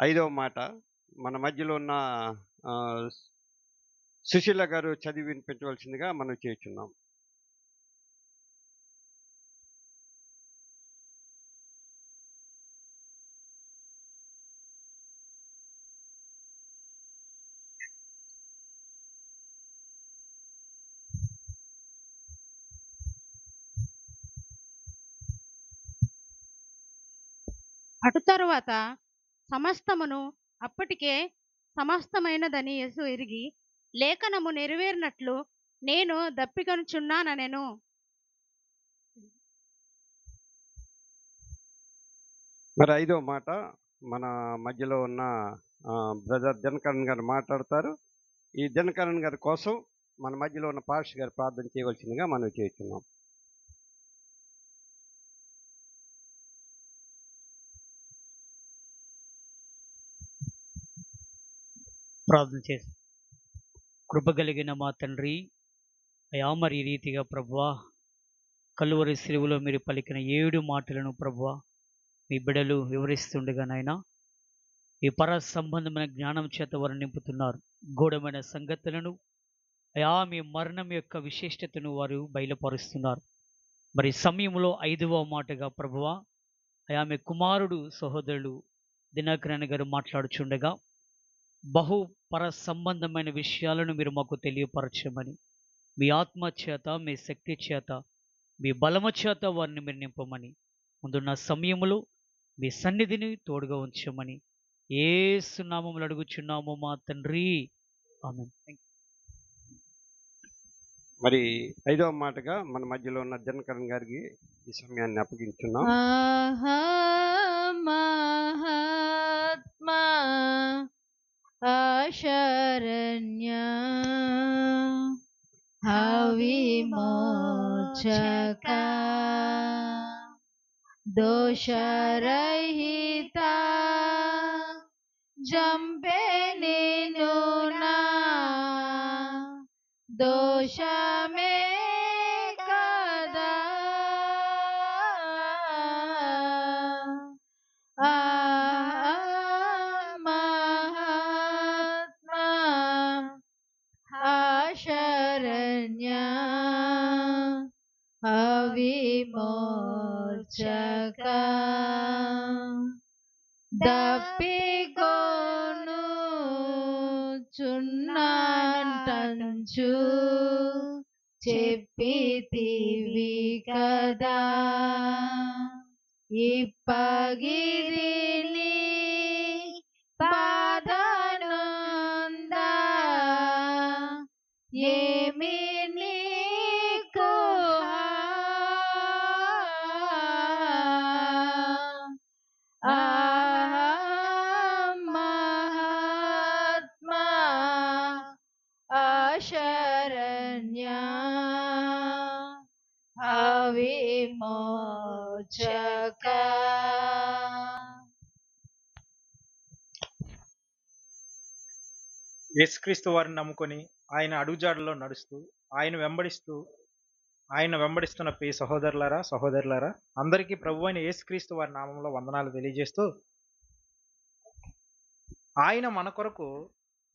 ఐదవ మాట మన మధ్యలో ఉన్న ఆహ్, సుశీల గారు చదివి వినిపించవలసిందిగా మనవి చేయుచున్నాం. అటు తరువాత సమస్తమును అప్పటికే సమస్తమైనదని యేసు ఎరిగి లేఖనము నెరవేరినట్లు నేను దప్పికొనుచున్నాననెను. మరి ఐదవ మాట మన మధ్యలో ఉన్న బ్రదర్ దినకరన్ గారు మాట్లాడతారు. ఈ దినకరన్ గారి కోసం మన మధ్యలో ఉన్న పాస్టర్ గారు ప్రార్థన చేయవలసిందిగా మనవి చేయుచున్నాం. ప్రార్థన చేసి కృప కలిగిన మా తండ్రి, అయా మరి ఈ రీతిగా ప్రభువా కలువరి సిలువలో మీరు పలికిన 7 మాటలను ప్రభువా మీ బిడలు వివరిస్తుండగా నాయనా ఈ పర సంబంధమైన జ్ఞానం చేత వారు నింపుతున్నారు. గూఢమైన సంగతులను అయా మీ మరణం యొక్క విశిష్టతను వారు బయలుపరుస్తున్నారు. మరి సమయంలో 5వ మాటగా ప్రభువా అయా మీ కుమారుడు సహోదరులు దినకరన్ గారు మాట్లాడుచుండగా బహు పర సంబంధమైన విషయాలను మీరు మాకు తెలియపరచమని, మీ ఆత్మ చేత, మీ శక్తి చేత, మీ బలము చేత వారిని మీరు నింపమని, ముందున్న సమయములో మీ సన్నిధిని తోడుగా ఉంచమని యేసు నామములో అడుగుచున్నాము మా తండ్రి. ఆమేన్. మరి ఐదవ మాటగా మన మధ్యలో ఉన్న దినకరన్ గారికి ఈ సమయాన్ని అప్పగించున్నాం. మహాత్మా అశరణ్య విమోచక దోషరహిత జంపే నేను నా దోషమే కదా మహాత్మా అశరణ్య విమోచక దప్పికొను చున్నంటంచు చెప్పితివి కదా ఇప్పగిరిని పాదనుందా ఏమి నీకు మహాత్మా అశరణ్య విమోచక యేసుక్రీస్తు వారిని నమ్ముకొని ఆయన అడుగుజాడల్లో నడుస్తూ ఆయన వెంబడిస్తున్న ప్రియ సహోదరులారా అందరికీ ప్రభువైన యేసుక్రీస్తు వారి నామంలో వందనాలు తెలియజేస్తూ, ఆయన మన కొరకు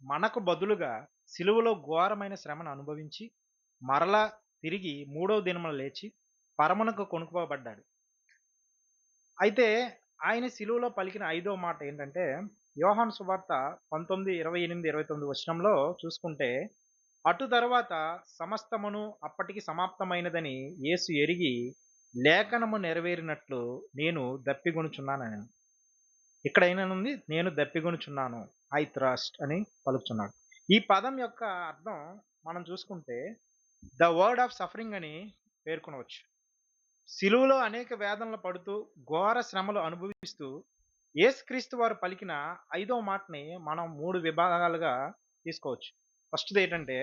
మనకు బదులుగా సిలువలో ఘోరమైన శ్రమను అనుభవించి మరలా తిరిగి 3వ దినమున లేచి పరమునకు కొనుక్కోబడ్డాడు. అయితే ఆయన సిలువలో పలికిన 5వ మాట ఏంటంటే, యోహాను సువార్త 19:28-29 వచనంలో చూసుకుంటే, అటు తర్వాత సమస్తమును అప్పటికి సమాప్తమైనదని యేసు ఎరిగి లేఖనము నెరవేరినట్లు నేను దప్పిగొనుచున్నానని. ఇక్కడ ఏమనుంది? నేను దప్పిగొనుచున్నాను, ఐ థ్రస్ట్ అని పలుకుచున్నాడు. ఈ పదం యొక్క అర్థం మనం చూసుకుంటే ద వర్డ్ ఆఫ్ సఫరింగ్ అని పేర్కొనవచ్చు. సిలువలో అనేక వేదనలు పడుతూ ఘోర శ్రమలు అనుభవిస్తూ యేసుక్రీస్తు వారు పలికిన 5వ మాటని మనం 3 విభాగాలుగా తీసుకోవచ్చు. ఫస్ట్ది ఏంటంటే,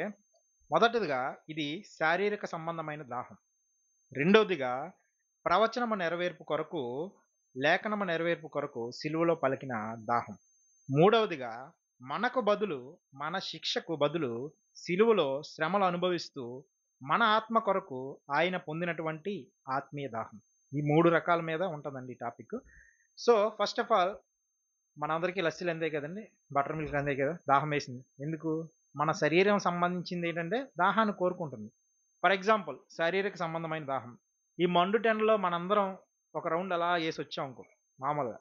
మొదటిదిగా ఇది శారీరక సంబంధమైన దాహం. రెండవదిగా ప్రవచనము నెరవేర్పు కొరకు, లేఖనము నెరవేర్పు కొరకు సిలువలో పలికిన దాహం. మూడవదిగా మనకు బదులు, మన శిక్షకు బదులు సిలువలో శ్రమలు అనుభవిస్తూ మన ఆత్మ కొరకు ఆయన పొందినటువంటి ఆత్మీయ దాహం. ఈ 3 రకాల మీద ఉంటుందండి ఈ topic. So first of all మనందరికీ లస్సీలు అందే కదండి, బటర్ మిల్క్ అందే కదా, దాహం వేసింది. ఎందుకు? మన శరీరం సంబంధించింది ఏంటంటే దాహాన్ని కోరుకుంటుంది. ఫర్ ఎగ్జాంపుల్ శారీరక సంబంధమైన దాహం. ఈ మండు టెండలో మనందరం ఒక రౌండ్ అలా వేసి వచ్చాం అనుకో, మామూలుగా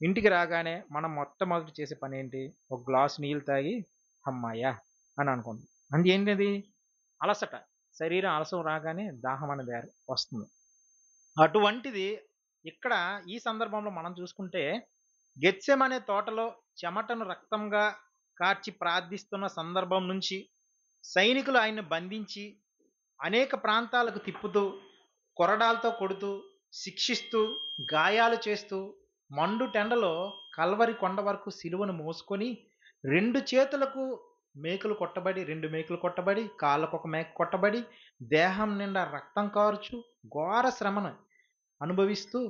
ఇంటికి రాగానే మనం మొట్టమొదటి చేసే పని ఏంటి? ఒక గ్లాస్ నీళ్ళు తాగి హమ్మయ్య అని అనుకుంటాం. అంటే ఏంటది? అలసట. శరీరం అలసట రాగానే దాహం అనేది వస్తుంది. అటువంటిది ఇక్కడ ఈ సందర్భంలో మనం చూసుకుంటే గెత్సెమనే తోటలో చెమటను రక్తంగా కార్చి ప్రార్థిస్తున్న సందర్భం నుంచి సైనికులు ఆయన్ని బంధించి అనేక ప్రాంతాలకు తిప్పుతూ, కొరడాలతో కొడుతూ, శిక్షిస్తూ, గాయాలు చేస్తూ, మండు టెండలో కల్వరి కొండ వరకు సిలువను మోసుకొని 2 చేతులకు మేకులు కొట్టబడి, 2 మేకులు కొట్టబడి, కాళ్ళకొక మేక కొట్టబడి, దేహం నిండా రక్తం కారుచు ఘోర శ్రమను అనుభవిస్తూ,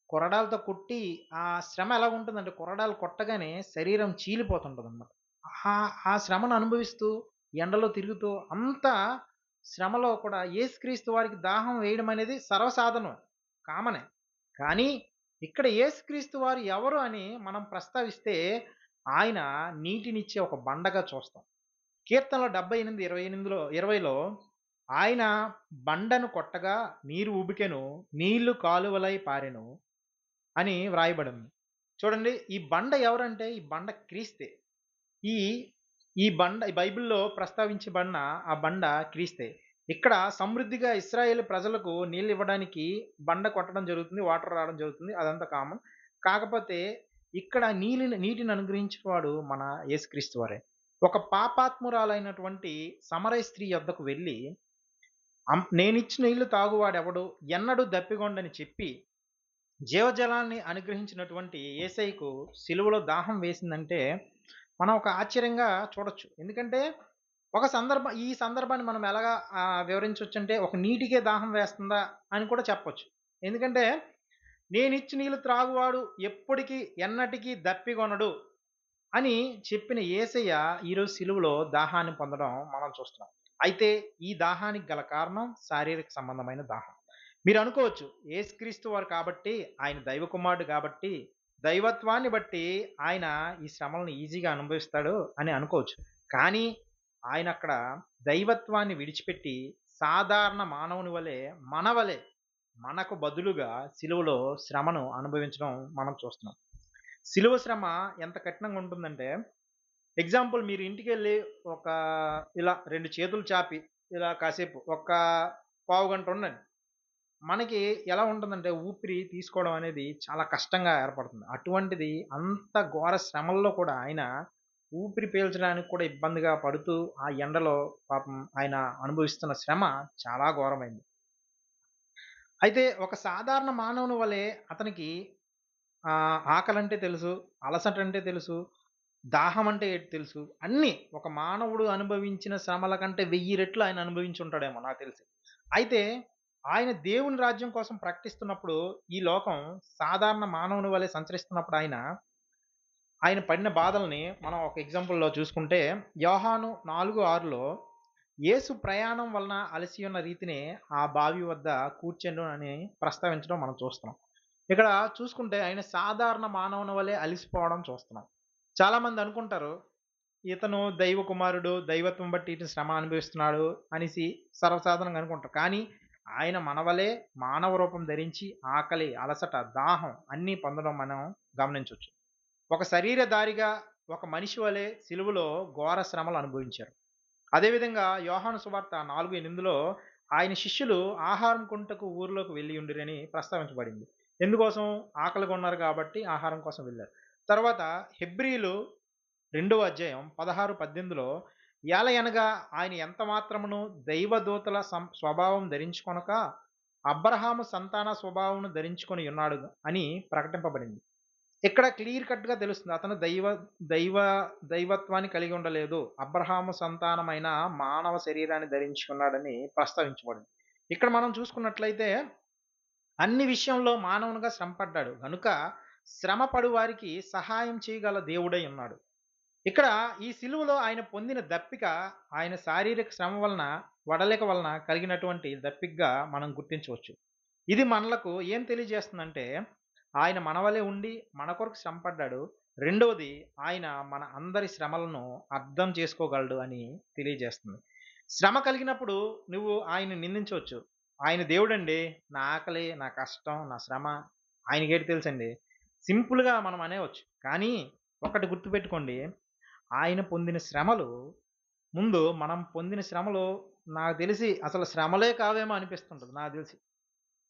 కొరడాలతో కొట్టి, ఆ శ్రమ ఎలా ఉంటుందంటే కొరడాలు కొట్టగానే శరీరం చీలిపోతుంటదన్నమాట. ఆ శ్రమను అనుభవిస్తూ, ఎండలో తిరుగుతూ అంత శ్రమలో కూడా యేసుక్రీస్తు వారికి దాహం వేయడం అనేది సర్వసాధారణం, కామనే. కానీ ఇక్కడ యేసుక్రీస్తు వారు ఎవరు అని మనం ప్రస్తావిస్తే ఆయన నీటినిచ్చే ఒక బండగా చూస్తాం. కీర్తనలో 78:20లో ఆయన బండను కొట్టగా నీరు ఉబికెను, నీళ్లు కాలువలై పారెను అని వ్రాయబడింది. చూడండి, ఈ బండ ఎవరంటే ఈ బండ క్రీస్తే. ఈ ఈ బండ ఈ బైబిల్‌లో ప్రస్తావించబడిన ఆ బండ క్రీస్తే. ఇక్కడ సమృద్ధిగా ఇశ్రాయేలు ప్రజలకు నీళ్ళు ఇవ్వడానికి బండ కొట్టడం జరుగుతుంది. వాటర్ రావడం జరుగుతుంది. అదంతా కామన్. కాకపోతే ఇక్కడ నీటిని అనుగ్రహించేవాడు మన యేసుక్రీస్తు వారే. ఒక పాపాత్మురాలైనటువంటి సమరయ స్త్రీ యొద్దకు వెళ్ళి నేనిచ్చిన నీళ్లు తాగువాడెవడు ఎన్నడూ దప్పిగొండని చెప్పి జీవజలాన్ని అనుగ్రహించినటువంటి యేసయ్యకు సిలువలో దాహం వేసిందంటే మనం ఒక ఆశ్చర్యంగా చూడొచ్చు. ఎందుకంటే ఈ సందర్భాన్ని మనం ఎలాగా వివరించొచ్చంటే ఒక నీటికే దాహం వేస్తుందా అని కూడా చెప్పొచ్చు. ఎందుకంటే నేనిచ్చి నీళ్ళు త్రాగువాడు ఎప్పటికీ ఎన్నటికీ దప్పిగొనడు అని చెప్పిన యేసయ్య ఈరోజు సిలువలో దాహాన్ని పొందడం మనం చూస్తున్నాం. అయితే ఈ దాహానికి గల కారణం శారీరక సంబంధమైన దాహం. మీరు అనుకోవచ్చు యేసుక్రీస్తు వారు కాబట్టి, ఆయన దైవ కుమారుడు కాబట్టి, దైవత్వాన్ని బట్టి ఆయన ఈ శ్రమలను ఈజీగా అనుభవిస్తాడు అని అనుకోవచ్చు. కానీ ఆయన అక్కడ దైవత్వాన్ని విడిచిపెట్టి సాధారణ మానవుని వలె మనకు బదులుగా సిలువలో శ్రమను అనుభవించడం మనం చూస్తున్నాం. సిలువ శ్రమ ఎంత కఠినంగా ఉంటుందంటే, ఎగ్జాంపుల్ మీరు ఇంటికెళ్ళి ఒక ఇలా 2 చేతులు చాపి ఇలా కాసేపు ఒక పావుగంట ఉండండి. మనకి ఎలా ఉంటుందంటే ఊపిరి తీసుకోవడం అనేది చాలా కష్టంగా ఏర్పడుతుంది. అటువంటిది అంత ఘోర శ్రమల్లో కూడా ఆయన ఊపిరి పీల్చడానికి కూడా ఇబ్బందిగా పడుతూ ఆ ఎండలో పాపం ఆయన అనుభవిస్తున్న శ్రమ చాలా ఘోరమైంది. అయితే ఒక సాధారణ మానవుని వలె అతనికి ఆకలంటే తెలుసు, అలసట అంటే తెలుసు, దాహం అంటే ఏంటి తెలుసు. అన్నీ ఒక మానవుడు అనుభవించిన శ్రమల కంటే 1000 రెట్లు ఆయన అనుభవించి ఉంటాడేమో నాకు తెలిసి. అయితే ఆయన దేవుని రాజ్యం కోసం ప్రకటిస్తున్నప్పుడు ఈ లోకం సాధారణ మానవుని వలె సంచరిస్తున్నప్పుడు ఆయన పడిన బాధల్ని మనం ఒక ఎగ్జాంపుల్‌లో చూసుకుంటే యోహాను 4:6లో యేసు ప్రయాణం వలన అలసి ఉన్న రీతినే ఆ బావి వద్ద కూర్చెను అని ప్రస్తావించడం మనం చూస్తున్నాం. ఇక్కడ చూసుకుంటే ఆయన సాధారణ మానవుని వలె అలిసిపోవడం చూస్తున్నాం. చాలామంది అనుకుంటారు ఇతను దైవ కుమారుడు, దైవత్వం బట్టి ఇటు శ్రమ అనుభవిస్తున్నాడు అనేసి సర్వసాధారణంగా అనుకుంటారు. కానీ ఆయన మన వలె మానవ రూపం ధరించి ఆకలి, అలసట, దాహం అన్నీ పొందడం మనం గమనించొచ్చు. ఒక శరీరధారిగా ఒక మనిషి వలె సిలువలో ఘోర శ్రమలు అనుభవించారు. అదేవిధంగా యోహాను సువార్త 4:8లో ఆయన శిష్యులు ఆహారం కొనుటకు ఊరిలోకి వెళ్ళి ఉండిరని ప్రస్తావించబడింది. ఎందుకోసం? ఆకలిగా ఉన్నారు కాబట్టి ఆహారం కోసం వెళ్ళారు. తర్వాత హెబ్రీయులు 2వ అధ్యాయం 16, 18లో ఏలయనగా ఆయన ఎంత మాత్రమును దైవదూతల స్వభావం ధరించుకొనక అబ్రహాము సంతాన స్వభావమును ధరించుకొని ఉన్నాడు అని ప్రకటింపబడింది. ఇక్కడ క్లియర్ కట్‌గా తెలుస్తుంది. అతను దైవత్వాన్ని కలిగి ఉండలేదు. అబ్రహాము సంతానమైన మానవ శరీరాన్ని ధరించుకున్నాడని ప్రస్తావించబడింది. ఇక్కడ మనం చూసుకున్నట్లయితే అన్ని విషయంలో మానవునిగా శ్రమపడ్డాడు గనుక శ్రమపడు వారికి సహాయం చేయగల దేవుడై ఉన్నాడు. ఇక్కడ ఈ సిలువలో ఆయన పొందిన దప్పిక ఆయన శారీరక శ్రమ వలన, వడలిక వలన కలిగినటువంటి దప్పికగా మనం గుర్తించవచ్చు. ఇది మనలకు ఏం తెలియజేస్తుందంటే ఆయన మనవలే ఉండి మన కొరకు శ్రమపడ్డాడు. రెండవది, ఆయన మన అందరి శ్రమలను అర్థం చేసుకోగలడు అని తెలియజేస్తుంది. శ్రమ కలిగినప్పుడు నువ్వు ఆయన్ని నిందించవచ్చు. ఆయన దేవుడండి. నా ఆకలి, నా కష్టం, నా శ్రమ ఆయనకేటి తెలుసండి. సింపుల్‌గా మనం అనేవచ్చు. కానీ ఒకటి గుర్తుపెట్టుకోండి. ఆయన పొందిన శ్రమలు ముందు మనం పొందిన శ్రమలు నాకు తెలిసి అసలు శ్రమలే కావేమో అనిపిస్తుంటది నాకు తెలిసి.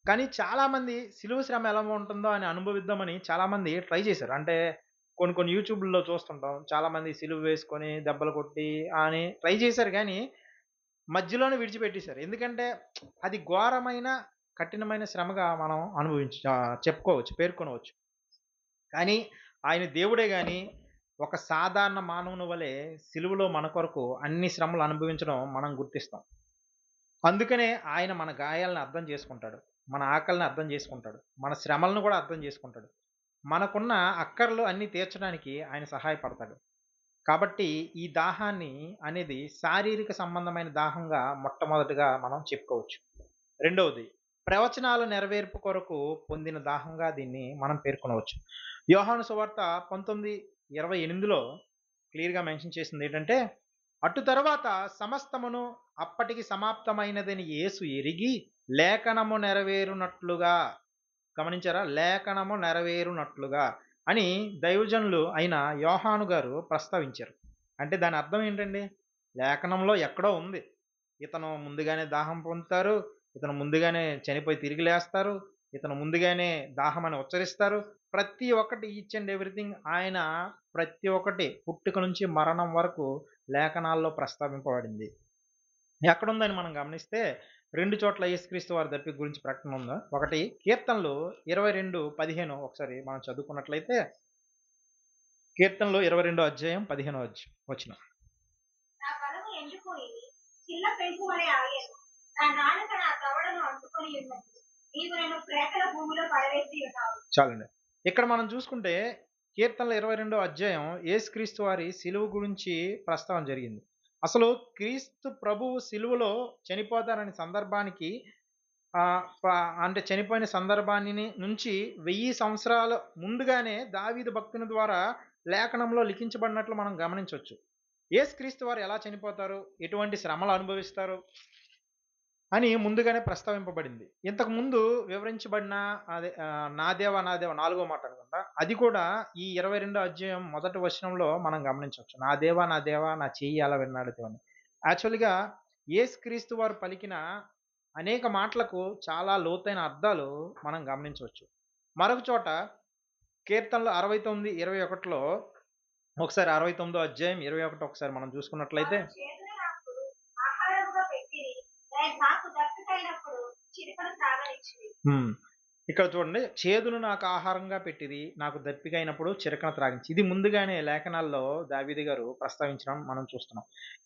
కానీ చాలామంది సిలువ శ్రమ ఎలా ఉంటుందో అని అనుభవిద్దామని చాలామంది ట్రై చేశారు. అంటే కొన్ని కొన్ని యూట్యూబ్‌లో చూస్తుంటాం. చాలామంది సిలువ వేసుకొని దెబ్బలు కొట్టి అని ట్రై చేశారు గానీ మధ్యలోనే విడిచిపెట్టేసారు. ఎందుకంటే అది ఘోరమైన, కఠినమైన శ్రమగా మనం చెప్పుకోవచ్చు, పేర్కొనవచ్చు. కానీ ఆయన దేవుడే గాని, ఒక సాధారణ మానవుని వలె సిలువలో మన కొరకు అన్ని శ్రమలు అనుభవించడం మనం గుర్తిస్తాం. అందుకనే ఆయన మన గాయాలను అర్థం చేసుకుంటాడు. మన ఆకలిని అర్థం చేసుకుంటాడు. మన శ్రమలను కూడా అర్థం చేసుకుంటాడు. మనకున్న అక్కర్లు అన్నీ తీర్చడానికి ఆయన సహాయపడతాడు. కాబట్టి ఈ దాహాన్ని అనేది శారీరక సంబంధమైన దాహంగా మొట్టమొదటిగా మనం చెప్పుకోవచ్చు. రెండవది, ప్రవచనాల నెరవేర్పు కొరకు పొందిన దాహంగా దీన్ని మనం పేర్కొనవచ్చు. యోహాను సువార్త 19:28లో క్లియర్‌గా మెన్షన్ చేసింది ఏంటంటే, అటు తరువాత సమస్తమును అప్పటికి సమాప్తమైనదని యేసు ఎరిగి లేఖనము నెరవేరునట్లుగా, గమనించారా? లేఖనము నెరవేరునట్లుగా అని దైవజనులు అయిన యోహాను గారు ప్రస్తావించారు. అంటే దాని అర్థం ఏంటండి? లేఖనంలో ఎక్కడో ఉంది. ఇతను ముందుగానే దాహం పొందుతారు. ఇతను ముందుగానే చనిపోయి తిరిగి లేస్తారు. ఇతను ముందుగానే దాహమని ఉచ్చరిస్తారు. ప్రతి ఒక్కటి ఈచ్ అండ్ ఎవ్రీథింగ్ ఆయన ప్రతి ఒక్కటి పుట్టుక నుంచి మరణం వరకు లేఖనాల్లో ప్రస్తావింపబడింది. ఎక్కడుందని మనం గమనిస్తే 2 చోట్ల యేసుక్రీస్తు వారి దప్పిక గురించి ప్రకటన ఉంది. ఒకటి కీర్తనలు 22:15 ఒకసారి మనం చదువుకున్నట్లయితే, కీర్తనలు 22 అధ్యాయం 15 వచనం. నా బలము ఎండిపోయింది, చిన్న పెంకు వలె ఆగెను. నా నాలుక నా దవడను అంటుకొని ఉన్నది. నీవు నన్ను ప్రేతల భూమిలో పడవేసి ఉన్నావు. చాలండి. ఇక్కడ మనం చూసుకుంటే కీర్తనల 22 అధ్యాయం యేసుక్రీస్తు వారి సిలువ గురించి ప్రస్తావన జరిగింది. అసలు క్రీస్తు ప్రభువు సిలువలో చనిపోతారనే సందర్భానికి అంటే చనిపోయిన సందర్భాన్ని నుంచి 1000 సంవత్సరాల ముందుగానే దావీదు భక్తుని ద్వారా లేఖనంలో లిఖించబడినట్లు మనం గమనించొచ్చు. యేసుక్రీస్తు వారు ఎలా చనిపోతారు? ఎటువంటి శ్రమలు అనుభవిస్తారు? అని ముందుగానే ప్రస్తావింపబడింది. ఇంతకు ముందు వివరించబడిన అదే నా దేవా నా దేవా 4వ మాట అనుకుంటా. అది కూడా ఈ 22 అధ్యాయం మొదటి వచనంలో మనం గమనించొచ్చు. నా దేవా నా చెయ్యి ఎలా వెన్నాడతు అని. యాక్చువల్‌గా యేసుక్రీస్తు వారు పలికిన అనేక మాటలకు చాలా లోతైన అర్థాలు మనం గమనించవచ్చు. మరొక చోట కీర్తనలు 69:21లో ఒకసారి 69వ అధ్యాయం 21 ఒకసారి మనం చూసుకున్నట్లయితే, వారు చేతులు నాకు ఆహారముగా పెట్టిరి, నాకు దప్పికైనప్పుడు చిరుకను త్రాగనిచ్చిరి. ఇక్కడ చూడండి, చేదును నాకు ఆహారంగా పెట్టిది, నాకు దప్పికైనప్పుడు చిరకన త్రాగించి. ఇది ముందుగానే లేఖనాల్లో దావీదు గారు ప్రస్తావించడం మనం చూస్తున్నాం.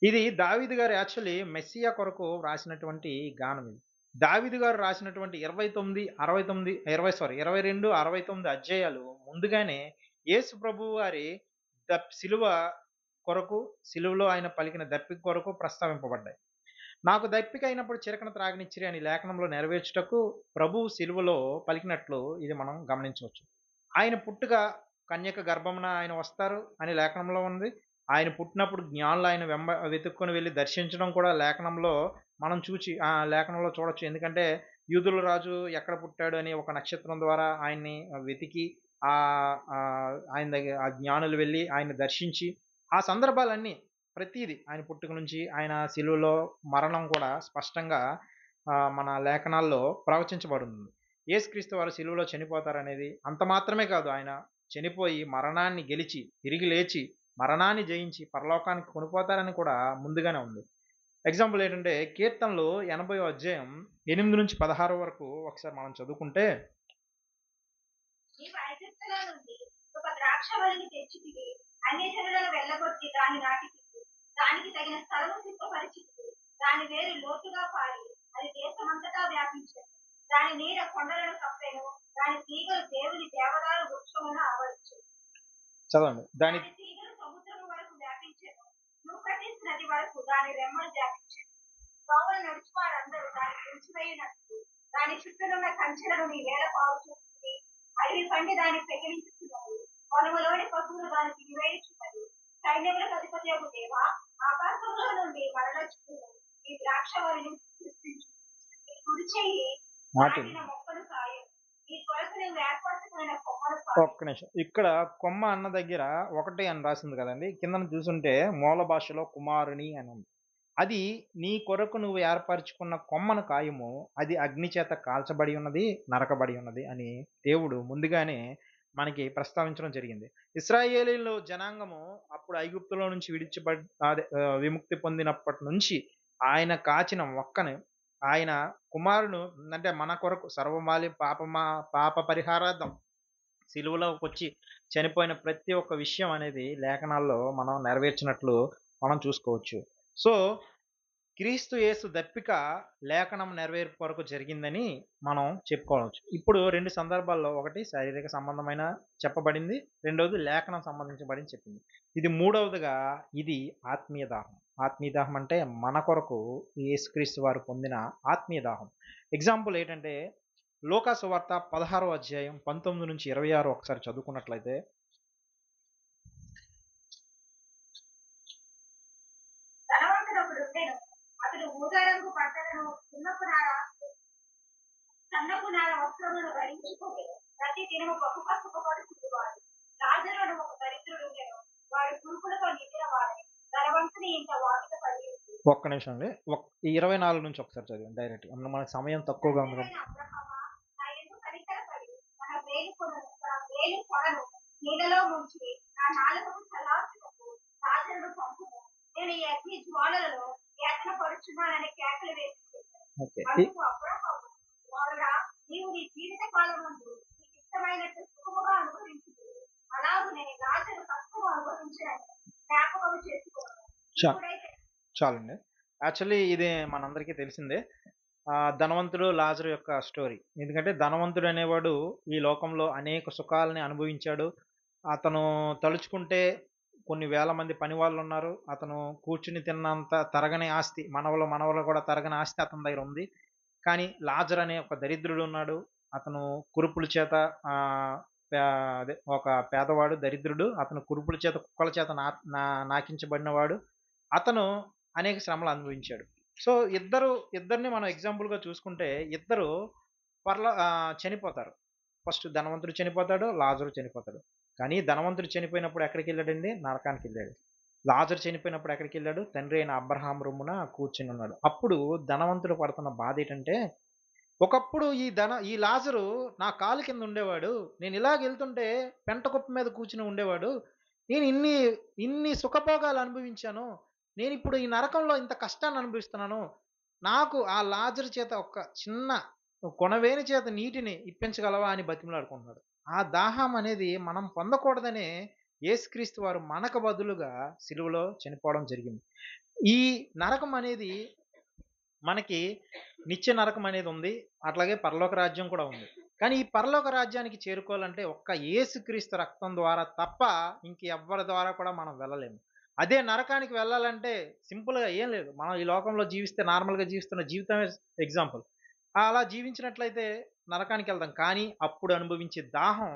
ఇది దావీదు గారు యాక్చువల్లీ మెస్సియా కొరకు రాసినటువంటి గానం ఇది. దావీదు గారు రాసినటువంటి 22, 69 అధ్యాయాలు ముందుగానే యేసు ప్రభువు వారి సిలువ కొరకు, సిలువలో ఆయన పలికిన దప్పిక కొరకు ప్రస్తావింపబడ్డాయి. నాకు దప్పిక అయినప్పుడు చిరకన త్రాగనిచ్చిరి అని లేఖనంలో నెరవేర్చుటకు ప్రభువు సిలువలో పలికినట్లు ఇది మనం గమనించవచ్చు. ఆయన పుట్టుక కన్యక గర్భమున ఆయన వస్తారు అని లేఖనంలో ఉంది. ఆయన పుట్టినప్పుడు జ్ఞానులు ఆయన వెతుక్కొని వెళ్ళి దర్శించడం కూడా లేఖనంలో మనం లేఖనంలో చూడొచ్చు. ఎందుకంటే యూదుల రాజు ఎక్కడ పుట్టాడు అని ఒక నక్షత్రం ద్వారా ఆయన్ని వెతికి ఆయన దగ్గర ఆ జ్ఞానులు వెళ్ళి ఆయన్ని దర్శించి ఆ సందర్భాలన్నీ ప్రతీది ఆయన పుట్టుక నుంచి ఆయన శిలువలో మరణం కూడా స్పష్టంగా మన లేఖనాల్లో ప్రవచించబడింది. యేసుక్రీస్తు వారు శిలువలో చనిపోతారనేది అంత మాత్రమే కాదు, ఆయన చనిపోయి మరణాన్ని గెలిచి తిరిగి లేచి మరణాన్ని జయించి పరలోకానికి కొనిపోతారని కూడా ముందుగానే ఉంది. ఎగ్జాంపుల్ ఏంటంటే కీర్తనలు 80వ అధ్యాయం 8 నుంచి 16 వరకు ఒకసారి మనం చదువుకుంటే, నీవు ఐగుప్తులో నుండి ఒక ద్రాక్షవల్లిని తెచ్చితివి, అన్యజనులను వెళ్ళగొట్టి దాన్ని నాటితివి, దానికి తగిన స్థలము సిద్ధపరిచితివి. దాని వేరు లోతుగా పారి అది దేశమంతటా వ్యాపించెను. దాని నీడ కొండలను కప్పెను. దాని తీగలు దేవుని దేవదారు వృక్షమును ఆవరించెను. చదవండి. దాని తీగలు సముద్రము వరకు వ్యాపించెను. యూఫ్రటీస్ నది వరకు దాని రెమ్మలు వ్యాపించెను. గోవులు నడుచువారందరూ దాని పెంచివేయునట్లు దాని చుట్టూనున్న కంచెలను నీ వేళ పావు చూస్తుంది. అడవి పండి దాన్ని పెగిలించుతున్నది. పొలములోని పశువులు దానికి నివేదించున్నది. సైన్యములకు అధిపతి యొక్క దేవా, ఆకాశంలో నుండి మరలొచ్చుకుని ఈ ద్రాక్షవల్లిని సృష్టించు. నీ కుడి చెయ్యి నాటింది. నాటిన మొక్కను సాయం, నీ కొరకు నువ్వు ఏర్పరచుకున్న కొమ్మను సాయం. ఒక్క నిమిషం. ఇక్కడ కొమ్మ అన్న దగ్గర ఒకటి అని రాసింది కదండి. కిందన చూసుంటే మూల భాషలో కుమారుని అని ఉంది. అది నీ కొరకు నువ్వు ఏర్పరచుకున్న కొమ్మను కాయము, అది అగ్ని చేత కాల్చబడి ఉన్నది, నరకబడి ఉన్నది అని దేవుడు ముందుగానే మనకి ప్రస్తావించడం జరిగింది. ఇశ్రాయేలీయులు జనాంగము అప్పుడు ఐగుప్తులో నుంచి విముక్తి పొందినప్పటి నుంచి ఆయన కాచిన మొక్కను, ఆయన కుమారుడు అంటే మన కొరకు సర్వమాలి పాప పరిహారార్థం సిలువలోకొచ్చి చనిపోయిన ప్రతి ఒక్క విషయం అనేది లేఖనాల్లో మనం నెరవేర్చినట్లు మనం చూసుకోవచ్చు. సో, క్రీస్తు యేసు దప్పిక లేఖనం నెరవేర్పు కొరకు జరిగిందని మనం చెప్పుకోవచ్చు. ఇప్పుడు 2 సందర్భాల్లో, ఒకటి శారీరక సంబంధమైన చెప్పబడింది, రెండవది లేఖనం సంబంధించబడింది చెప్పింది. ఇది మూడవదిగా ఇది ఆత్మీయ దాహం. ఆత్మీయ దాహం అంటే మన కొరకు యేసుక్రీస్తు వారు పొందిన ఆత్మీయ దాహం. ఎగ్జాంపుల్ ఏంటంటే లూకా సువార్త 16వ అధ్యాయం 19 నుంచి 26 ఒకసారి చదువుకున్నట్లయితే, ధనవంతుడొకడు ఉండెను. అతడు ఊదా రంగు బట్టలను సన్నపు నార వస్త్రములను ధరించుకొని ప్రతి దినము బహు కష్టపడుచుండువాడు. లాజరుడు ఒక దరిద్రుడు ఉండెను. వాడు కురుపులతో నిండిన వాడే. ధనవంతుని ఇంట వాకిట పడేది. ఒక్క నిమిషం అండి. 24 నుంచి ఒకసారి చదివండి డైరెక్ట్. మనకి సమయం తక్కువగా ఉంది. అబ్రహామా, నా యందు కనికరపడి తన వేలి కొనను నీళ్ళలో ముంచి నా నాలుకకు చల్లార్చుటకు లాజరును పంపుము. నేను ఈ అగ్ని జ్వాలలలో యాతన పడుచున్నానని కేకలు వేసి చెప్పాను. ఓకే. అందుకు అబ్రహాము, వారుడా, నీవు నీ జీవిత కాలమందు నీకు ఇష్టమైనట్టు సుఖముగా అనుభవించుదు. అలాగునే లాజరు కష్టము అనుభవించని జ్ఞాపకము చేసుకోను. ఇప్పుడైతే చాలండి. యాక్చువల్లీ ఇది మనందరికీ తెలిసిందే. ధనవంతుడు లాజరు యొక్క స్టోరీ. ఎందుకంటే ధనవంతుడు అనేవాడు ఈ లోకంలో అనేక సుఖాలని అనుభవించాడు. అతను తలుచుకుంటే కొన్ని వేల మంది పనివాళ్ళు ఉన్నారు. అతను కూర్చుని తిన్నంత తరగని ఆస్తి, మనవలు కూడా తరగని ఆస్తి అతని దగ్గర ఉంది. కానీ లాజర్ అనే ఒక దరిద్రుడు ఉన్నాడు. అతను కురుపుల చేత అదే ఒక పేదవాడు, దరిద్రుడు. అతను కురుపుల చేత, కుక్కల చేత నాకించబడినవాడు. అతను అనేక శ్రమలు అనుభవించాడు. సో, ఇద్దరిని మనం ఎగ్జాంపుల్‌గా చూసుకుంటే ఇద్దరు చనిపోతారు. ఫస్ట్ ధనవంతుడు చనిపోతాడు, లాజరు చనిపోతాడు. కానీ ధనవంతుడు చనిపోయినప్పుడు ఎక్కడికెళ్ళాడండి? నరకానికెళ్ళాడు. లాజరు చనిపోయినప్పుడు ఎక్కడికెళ్ళాడు? తండ్రి అయిన అబ్రహాం రొమ్మున కూర్చునున్నాడు. అప్పుడు ధనవంతుడు పడుతున్న బాధేంటంటే, ఒకప్పుడు ఈ లాజరు నా కాలు కింద ఉండేవాడు. నేను ఇలాగెళ్తుంటే పెంట కుప్ప మీద కూర్చుని ఉండేవాడు. నేను ఇన్ని సుఖభోగాలు అనుభవించాను. నేనిప్పుడు ఈ నరకంలో ఇంత కష్టాన్ని అనుభవిస్తున్నాను. నాకు ఆ లాజరు చేత ఒక చిన్న కొనవేని చేత నీటిని ఇప్పించగలవా అని బతిమలాడుకుంటున్నాడు. ఆ దాహం అనేది మనం పొందకూడదనే యేసుక్రీస్తు వారు మనకు బదులుగా సిలువలో చనిపోవడం జరిగింది. ఈ నరకం అనేది మనకి నిత్య నరకం అనేది ఉంది. అట్లాగే పరలోక రాజ్యం కూడా ఉంది. కానీ ఈ పరలోక రాజ్యానికి చేరుకోవాలంటే ఒక్క యేసుక్రీస్తు రక్తం ద్వారా తప్ప ఇంకెవ్వరి ద్వారా కూడా మనం వెళ్ళలేము. అదే నరకానికి వెళ్ళాలంటే సింపుల్‌గా ఏం లేదు. మనం ఈ లోకంలో జీవిస్తే నార్మల్‌గా జీవిస్తున్న జీవితమే ఎగ్జాంపుల్. అలా జీవించినట్లయితే నరకానికెళ్తాం. కానీ అప్పుడు అనుభవించే దాహం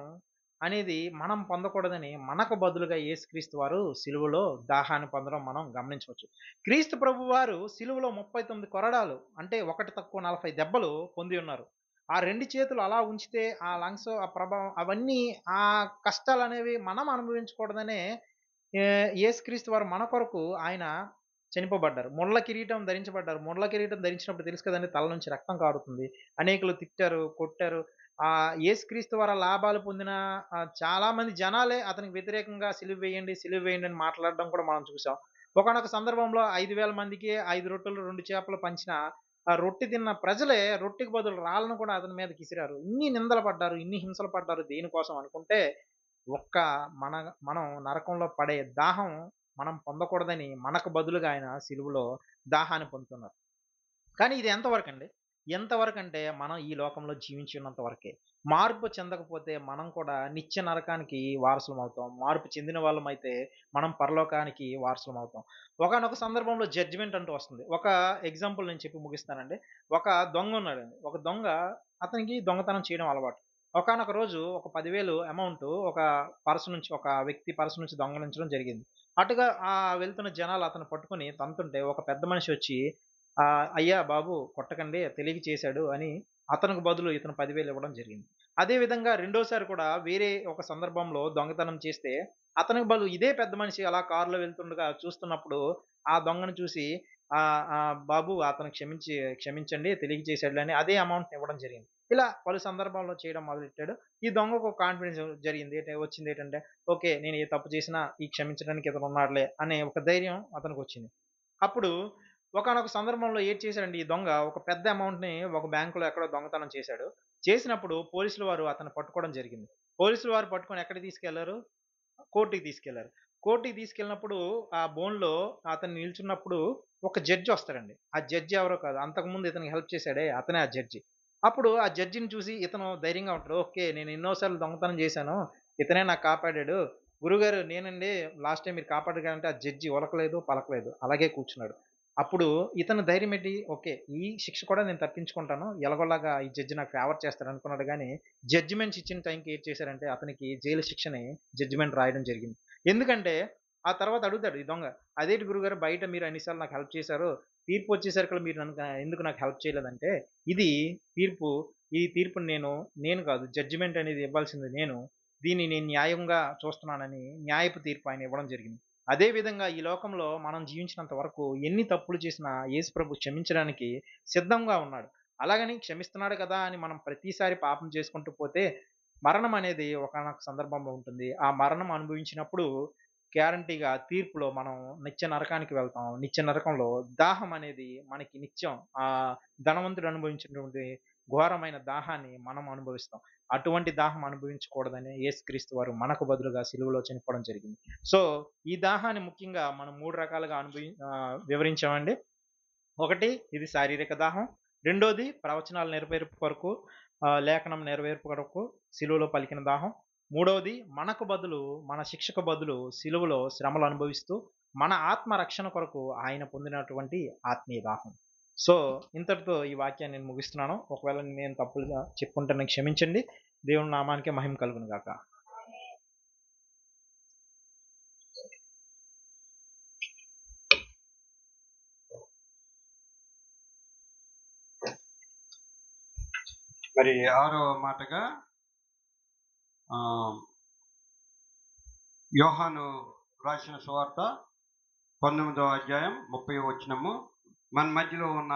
అనేది మనం పొందకూడదని మనకు బదులుగా యేసుక్రీస్తు వారు సిలువలో దాహాన్ని పొందడం మనం గమనించవచ్చు. క్రీస్తు ప్రభువారు సిలువలో 39 కొరడాలు, అంటే ఒకటి తక్కువ 40 దెబ్బలు పొంది ఉన్నారు. ఆ 2 చేతులు అలా ఉంచితే ఆ లంగ్స్, ఆ ప్రభావం, అవన్నీ, ఆ కష్టాలనేవి మనం అనుభవించకూడదనే యేసుక్రీస్తు వారు మన కొరకు ఆయన చనిపోబడ్డారు. ముళ్ళ కిరీటం ధరించబడ్డారు. ముళ్ళ కిరీటం ధరించినప్పుడు తెలుసు కదండీ, తల నుంచి రక్తం కారుతుంది. అనేకులు తిట్టారు, కొట్టారు. యేసుక్రీస్తు వారు లాభాలు పొందిన చాలా మంది జనాలే అతనికి వ్యతిరేకంగా సిలువ వేయండి, సిలువ వేయండి అని మాట్లాడడం కూడా మనం చూసాం. ఒకానొక సందర్భంలో 5,000 మందికి 5 రొట్టెలు 2 చేపలు పంచిన ఆ రొట్టె తిన్న ప్రజలే రొట్టెకి బదులు రాళ్ళను కూడా అతని మీదకి ఇసిరారు. ఇన్ని నిందలు పడ్డారు, ఇన్ని హింసలు పడ్డారు దేనికోసం అనుకుంటే, ఒక్క మన మనం నరకంలో పడే దాహం మనం పొందకూడదని మనకు బదులుగా ఆయన సిలువలో దాహాన్ని పొందుతున్నారు. కానీ ఇది ఎంతవరకండి? ఎంతవరకంటే మనం ఈ లోకంలో జీవించి ఉన్నంత వరకే. మార్పు చెందకపోతే మనం కూడా నిత్య నరకానికి వారసులమవుతాం. మార్పు చెందిన వాళ్ళమైతే మనం పరలోకానికి వారసులమవుతాం. ఒకానొక సందర్భంలో జడ్జిమెంట్ అంటూ వస్తుంది. ఒక ఎగ్జాంపుల్ నేను చెప్పి ముగిస్తానండి. ఒక దొంగ ఉన్నాడండి. ఒక దొంగ, అతనికి దొంగతనం చేయడం అలవాటు. ఒకానొక రోజు ఒక 10,000 అమౌంట్ ఒక వ్యక్తి పర్స్ నుంచి దొంగలించడం జరిగింది. అటుగా వెళ్తున్న జనాలు అతన్ని పట్టుకొని తంతుంటే ఒక పెద్ద మనిషి వచ్చి "అయ్యా బాబు కొట్టకండి తెలియక చేశాడు" అని అతనికి బదులు ఇతను 10,000 ఇవ్వడం జరిగింది. అదే విధంగా రెండోసారి కూడా వేరే ఒక సందర్భంలో దొంగతనం చేస్తే అతనికి బదులు ఇదే పెద్ద మనిషి అలా కారులో వెళ్తుండగా చూస్తున్నప్పుడు ఆ దొంగను చూసి బాబు అతను క్షమించండి తెలియక చేశాడులే అని అదే అమౌంట్‌ని ఇవ్వడం జరిగింది. ఇలా పలు సందర్భాల్లో చేయడం మొదలెట్టాడు. ఈ దొంగకు ఒక కాన్ఫిడెన్స్ జరిగింది. వచ్చిందేంటంటే ఓకే. నేను ఏ తప్పు చేసినా ఈ క్షమించడానికి ఇతను ఉన్నాడులే అనే ఒక ధైర్యం అతనికొచ్చింది. అప్పుడు ఒకానొక సందర్భంలో ఏటి చేశాడంటే ఈ దొంగ ఒక పెద్ద అమౌంట్‌ని ఒక బ్యాంకులో ఎక్కడో దొంగతనం చేశాడు. చేసినప్పుడు పోలీసుల వారు అతన్ని పట్టుకోవడం జరిగింది. పోలీసుల వారు పట్టుకొని ఎక్కడికి తీసుకెళ్లారు? కోర్ట్‌కి తీసుకెళ్లారు. కోర్ట్‌కి తీసుకెళ్ళినప్పుడు ఆ బోన్‌లో అతను నిల్చున్నప్పుడు ఒక జడ్జి వస్తాడండి. ఆ జడ్జి ఎవరో కాదు. అంతకుముందు ఇతనికి హెల్ప్ చేసాడే అతనే ఆ జడ్జి. అప్పుడు ఆ జడ్జిని చూసి ఇతను ధైర్యంగా ఉంటాడు. ఓకే. నేను ఎన్నో సార్లు దొంగతనం చేశాను. ఇతనే నాకు కాపాడాడు. గురువుగారు నేనండి లాస్ట్ టైమ్ మీరు కాపాడారు కదంటే ఆ జడ్జి ఉలకలేదు, పలకలేదు. అలాగే కూర్చున్నాడు. అప్పుడు ఇతను ధైర్యం ఏంటి? ఓకే. ఈ శిక్ష కూడా నేను తప్పించుకుంటాను. ఎలాగోలాగా ఈ జడ్జి నాకు ఫేవర్ చేస్తాడనుకున్నాడు గానీ, జడ్జిమెంట్స్ ఇచ్చిన టైంకి ఏటి చేశారంటే అతనికి జైలు శిక్షని జడ్జిమెంట్ రాయడం జరిగింది. ఎందుకంటే ఆ తర్వాత అడుగుతాడు ఈ దొంగ. "అదేంటి గురువుగారు బయట మీరు అన్ని సార్లు నాకు హెల్ప్ చేశారు. తీర్పొచ్చేసరికల్లా మీరు ఎందుకు నాకు హెల్ప్ చేయలేదంటే, ఇది తీర్పు. ఈ తీర్పుని నేను కాదు జడ్జిమెంట్ అనేది ఇవ్వాల్సింది నేను. దీన్ని నేను న్యాయంగా చూస్తున్నానని" న్యాయపు తీర్పు ఆయన ఇవ్వడం జరిగింది. అదే విధంగా ఈ లోకంలో మనం జీవించినంత వరకు ఎన్ని తప్పులు చేసినా యేసు ప్రభు క్షమించడానికి సిద్ధంగా ఉన్నాడు. అలాగని క్షమిస్తున్నాడు కదా అని మనం ప్రతిసారి పాపం చేసుకుంటూ పోతే మరణం అనేది ఒకానొక సందర్భంలో ఉంటుంది. ఆ మరణం అనుభవించినప్పుడు గ్యారంటీగా తీర్పులో మనం నిత్య నరకానికి వెళ్తాం. నిత్య నరకంలో దాహం అనేది మనకి నిత్యం ధనవంతుడు అనుభవించినటువంటి ఘోరమైన దాహాన్ని మనం అనుభవిస్తాం. అటువంటి దాహం అనుభవించకూడదని యేసుక్రీస్తు వారు మనకు బదులుగా సిలువలో చనిపోవడం జరిగింది. సో, ఈ దాహాన్ని ముఖ్యంగా మనం 3 రకాలుగా వివరించామండి. ఒకటి ఇది శారీరక దాహం. రెండోది ప్రవచనాల నెరవేర్పు కొరకు లేఖనం నెరవేర్పు కొరకు సిలువలో పలికిన దాహం. మూడవది మనకు బదులు మన శిక్షకు బదులు సిలువలో శ్రమలు అనుభవిస్తూ మన ఆత్మ రక్షణ కొరకు ఆయన పొందినటువంటి ఆత్మీయ దాహం. సో, ఇంతటితో ఈ వాక్యాన్ని నేను ముగిస్తున్నాను. ఒకవేళ నేను తప్పులుగా చెప్పుంటే నన్ను క్షమించండి. దేవుని నామానికే మహిమ కలుగును గాక. మరి 6వ మాటగా ఆ, యోహాను రాసిన సువార్త 19వ అధ్యాయం 30వ వచనము. మన మధ్యలో ఉన్న